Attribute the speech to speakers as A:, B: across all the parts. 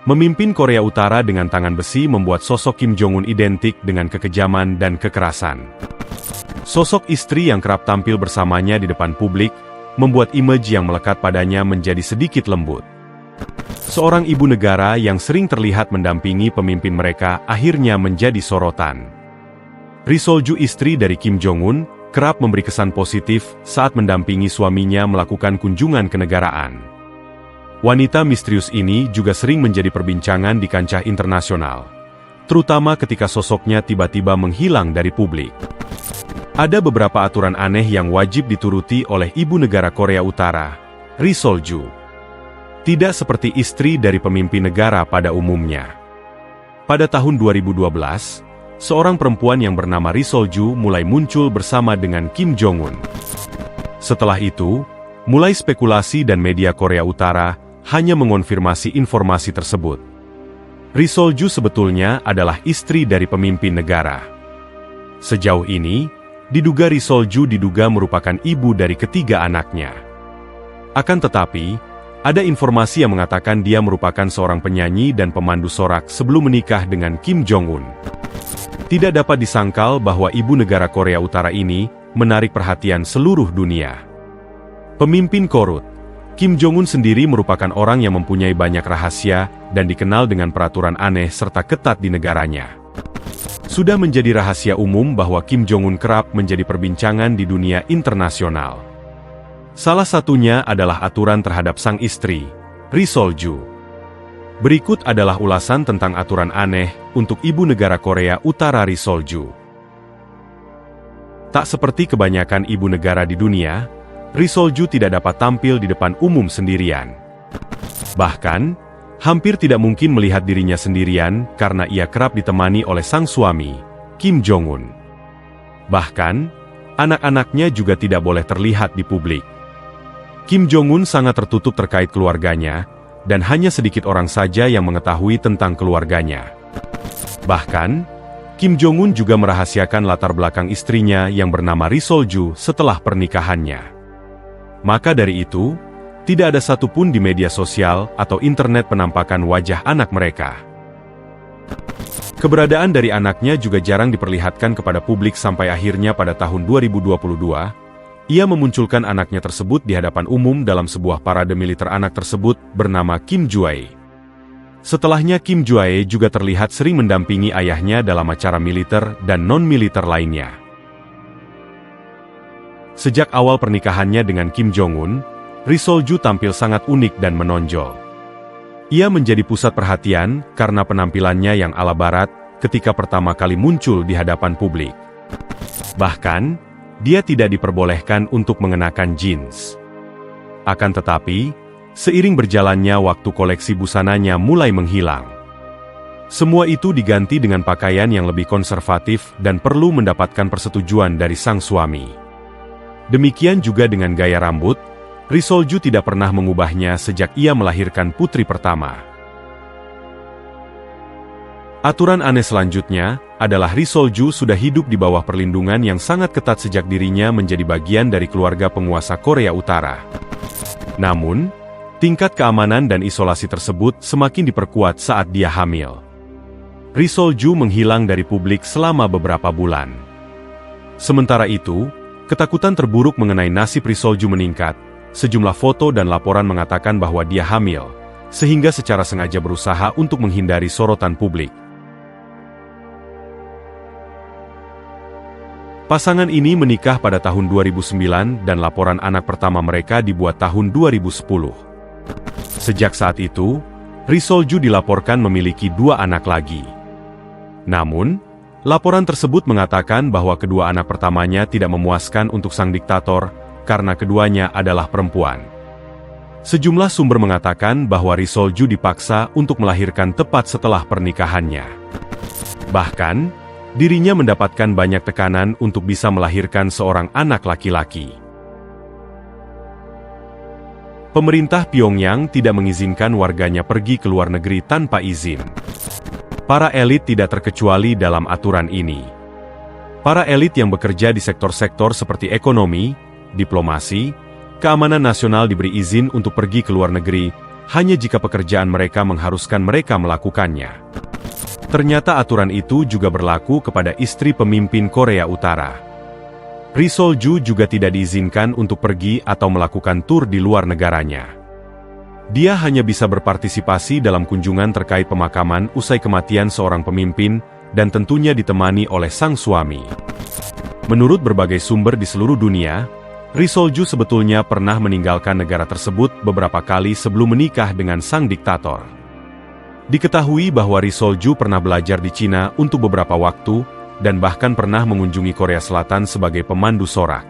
A: Memimpin Korea Utara dengan tangan besi membuat sosok Kim Jong-un identik dengan kekejaman dan kekerasan. Sosok istri yang kerap tampil bersamanya di depan publik, membuat image yang melekat padanya menjadi sedikit lembut. Seorang ibu negara yang sering terlihat mendampingi pemimpin mereka akhirnya menjadi sorotan. Ri Sol-ju, istri dari Kim Jong-un, kerap memberi kesan positif saat mendampingi suaminya melakukan kunjungan kenegaraan. Wanita misterius ini juga sering menjadi perbincangan di kancah internasional, terutama ketika sosoknya tiba-tiba menghilang dari publik. Ada beberapa aturan aneh yang wajib dituruti oleh ibu negara Korea Utara, Ri Sol-ju. Tidak seperti istri dari pemimpin negara pada umumnya. Pada tahun 2012, seorang perempuan yang bernama Ri Sol-ju mulai muncul bersama dengan Kim Jong-un. Setelah itu, mulai spekulasi dan media Korea Utara hanya mengonfirmasi informasi tersebut. Ri Sol-ju sebetulnya adalah istri dari pemimpin negara. Sejauh ini, diduga Ri Sol-ju merupakan ibu dari ketiga anaknya. Akan tetapi, ada informasi yang mengatakan dia merupakan seorang penyanyi dan pemandu sorak sebelum menikah dengan Kim Jong-un. Tidak dapat disangkal bahwa ibu negara Korea Utara ini menarik perhatian seluruh dunia. Pemimpin korut, Kim Jong-un sendiri merupakan orang yang mempunyai banyak rahasia dan dikenal dengan peraturan aneh serta ketat di negaranya. Sudah menjadi rahasia umum bahwa Kim Jong-un kerap menjadi perbincangan di dunia internasional. Salah satunya adalah aturan terhadap sang istri, Ri Sol-ju. Berikut adalah ulasan tentang aturan aneh untuk ibu negara Korea Utara Ri Sol-ju. Tak seperti kebanyakan ibu negara di dunia, Ri Sol-ju tidak dapat tampil di depan umum sendirian. Bahkan, hampir tidak mungkin melihat dirinya sendirian karena ia kerap ditemani oleh sang suami, Kim Jong-un. Bahkan, anak-anaknya juga tidak boleh terlihat di publik. Kim Jong-un sangat tertutup terkait keluarganya, dan hanya sedikit orang saja yang mengetahui tentang keluarganya. Bahkan, Kim Jong-un juga merahasiakan latar belakang istrinya yang bernama Ri Sol-ju setelah pernikahannya. Maka dari itu, tidak ada satupun di media sosial atau internet penampakan wajah anak mereka. Keberadaan dari anaknya juga jarang diperlihatkan kepada publik sampai akhirnya pada tahun 2022, ia memunculkan anaknya tersebut di hadapan umum dalam sebuah parade militer. Anak tersebut bernama Kim Ju-ae. Setelahnya Kim Ju-ae juga terlihat sering mendampingi ayahnya dalam acara militer dan non-militer lainnya. Sejak awal pernikahannya dengan Kim Jong-un, Ri Sol-ju tampil sangat unik dan menonjol. Ia menjadi pusat perhatian karena penampilannya yang ala barat ketika pertama kali muncul di hadapan publik. Bahkan, dia tidak diperbolehkan untuk mengenakan jeans. Akan tetapi, seiring berjalannya waktu koleksi busananya mulai menghilang. Semua itu diganti dengan pakaian yang lebih konservatif dan perlu mendapatkan persetujuan dari sang suami. Demikian juga dengan gaya rambut, Ri Sol-ju tidak pernah mengubahnya sejak ia melahirkan putri pertama. Aturan aneh selanjutnya adalah Ri Sol-ju sudah hidup di bawah perlindungan yang sangat ketat sejak dirinya menjadi bagian dari keluarga penguasa Korea Utara. Namun, tingkat keamanan dan isolasi tersebut semakin diperkuat saat dia hamil. Ri Sol-ju menghilang dari publik selama beberapa bulan. Sementara itu, ketakutan terburuk mengenai nasib Ri Sol-ju meningkat. Sejumlah foto dan laporan mengatakan bahwa dia hamil, sehingga secara sengaja berusaha untuk menghindari sorotan publik. Pasangan ini menikah pada tahun 2009 dan laporan anak pertama mereka dibuat tahun 2010. Sejak saat itu, Ri Sol-ju dilaporkan memiliki 2 anak lagi. Namun, laporan tersebut mengatakan bahwa kedua anak pertamanya tidak memuaskan untuk sang diktator karena keduanya adalah perempuan. Sejumlah sumber mengatakan bahwa Ri Sol-ju dipaksa untuk melahirkan tepat setelah pernikahannya. Bahkan, dirinya mendapatkan banyak tekanan untuk bisa melahirkan seorang anak laki-laki. Pemerintah Pyongyang tidak mengizinkan warganya pergi ke luar negeri tanpa izin. Para elit tidak terkecuali dalam aturan ini. Para elit yang bekerja di sektor-sektor seperti ekonomi, diplomasi, keamanan nasional diberi izin untuk pergi ke luar negeri, hanya jika pekerjaan mereka mengharuskan mereka melakukannya. Ternyata aturan itu juga berlaku kepada istri pemimpin Korea Utara. Ri Sol-ju juga tidak diizinkan untuk pergi atau melakukan tur di luar negaranya. Dia hanya bisa berpartisipasi dalam kunjungan terkait pemakaman usai kematian seorang pemimpin, dan tentunya ditemani oleh sang suami. Menurut berbagai sumber di seluruh dunia, Ri Sol-ju sebetulnya pernah meninggalkan negara tersebut beberapa kali sebelum menikah dengan sang diktator. Diketahui bahwa Ri Sol-ju pernah belajar di Cina untuk beberapa waktu, dan bahkan pernah mengunjungi Korea Selatan sebagai pemandu sorak.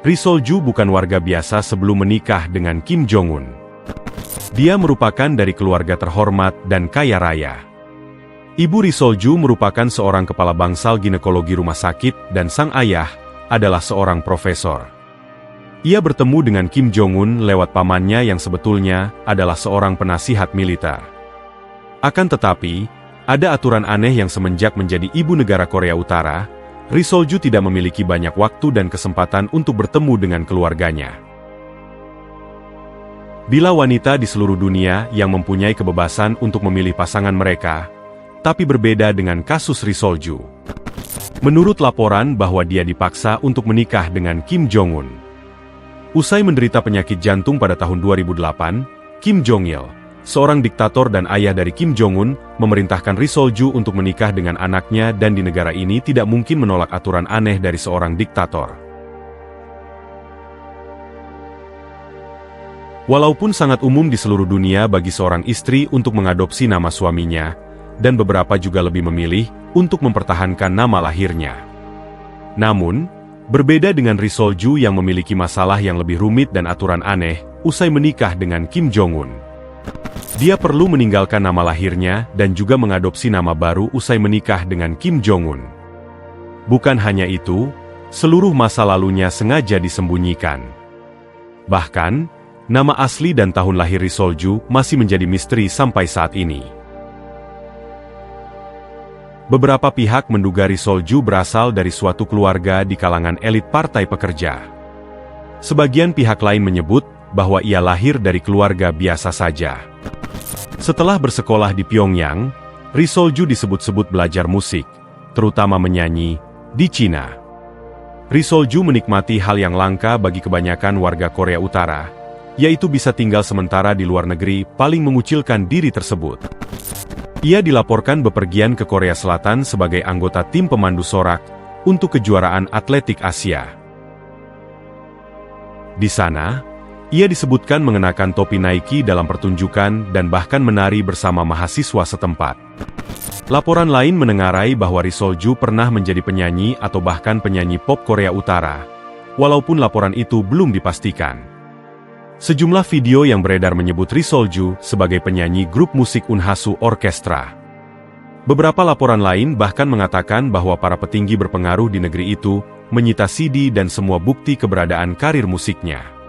A: Ri Sol-ju bukan warga biasa sebelum menikah dengan Kim Jong-un. Dia merupakan dari keluarga terhormat dan kaya raya. Ibu Ri Sol-ju merupakan seorang kepala bangsal ginekologi rumah sakit dan sang ayah adalah seorang profesor. Ia bertemu dengan Kim Jong-un lewat pamannya yang sebetulnya adalah seorang penasihat militer. Akan tetapi, ada aturan aneh yang semenjak menjadi ibu negara Korea Utara, Ri Sol-ju tidak memiliki banyak waktu dan kesempatan untuk bertemu dengan keluarganya. Bila wanita di seluruh dunia yang mempunyai kebebasan untuk memilih pasangan mereka, tapi berbeda dengan kasus Ri Sol-ju. Menurut laporan bahwa dia dipaksa untuk menikah dengan Kim Jong-un. Usai menderita penyakit jantung pada tahun 2008, Kim Jong-il, seorang diktator dan ayah dari Kim Jong-un, memerintahkan Ri Sol-ju untuk menikah dengan anaknya, dan di negara ini tidak mungkin menolak aturan aneh dari seorang diktator. Walaupun sangat umum di seluruh dunia bagi seorang istri untuk mengadopsi nama suaminya, dan beberapa juga lebih memilih untuk mempertahankan nama lahirnya. Namun, berbeda dengan Ri Sol-ju yang memiliki masalah yang lebih rumit dan aturan aneh, usai menikah dengan Kim Jong-un. Dia perlu meninggalkan nama lahirnya dan juga mengadopsi nama baru usai menikah dengan Kim Jong-un. Bukan hanya itu, seluruh masa lalunya sengaja disembunyikan. Bahkan, nama asli dan tahun lahir Ri Sol-ju masih menjadi misteri sampai saat ini. Beberapa pihak menduga Ri Sol-ju berasal dari suatu keluarga di kalangan elit partai pekerja. Sebagian pihak lain menyebut bahwa ia lahir dari keluarga biasa saja. Setelah bersekolah di Pyongyang, Ri Sol-ju disebut-sebut belajar musik, terutama menyanyi, di Cina. Ri Sol-ju menikmati hal yang langka bagi kebanyakan warga Korea Utara, yaitu bisa tinggal sementara di luar negeri, paling mengucilkan diri tersebut. Ia dilaporkan bepergian ke Korea Selatan sebagai anggota tim pemandu sorak untuk kejuaraan atletik Asia. Di sana, ia disebutkan mengenakan topi Nike dalam pertunjukan dan bahkan menari bersama mahasiswa setempat. Laporan lain menengarai bahwa Ri Sol-ju pernah menjadi penyanyi atau bahkan penyanyi pop Korea Utara, walaupun laporan itu belum dipastikan. Sejumlah video yang beredar menyebut Ri Sol-ju sebagai penyanyi grup musik Unhasu Orkestra. Beberapa laporan lain bahkan mengatakan bahwa para petinggi berpengaruh di negeri itu menyita CD dan semua bukti keberadaan karir musiknya.